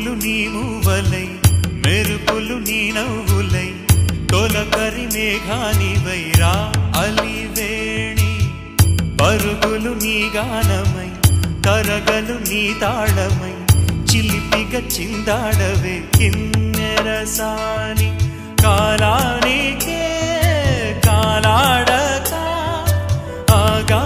పువ్వులు నీ మూవలై మెరుపులు నీ నవ్వులై తొలకరి మేఘానివై రా అలివేణి పరుగులు నీ గానమై కరగలు నీ తాళమై చిలిపిగా చిందాడవే కిన్నెరసాని కాలానికే కాలాడక ఆగా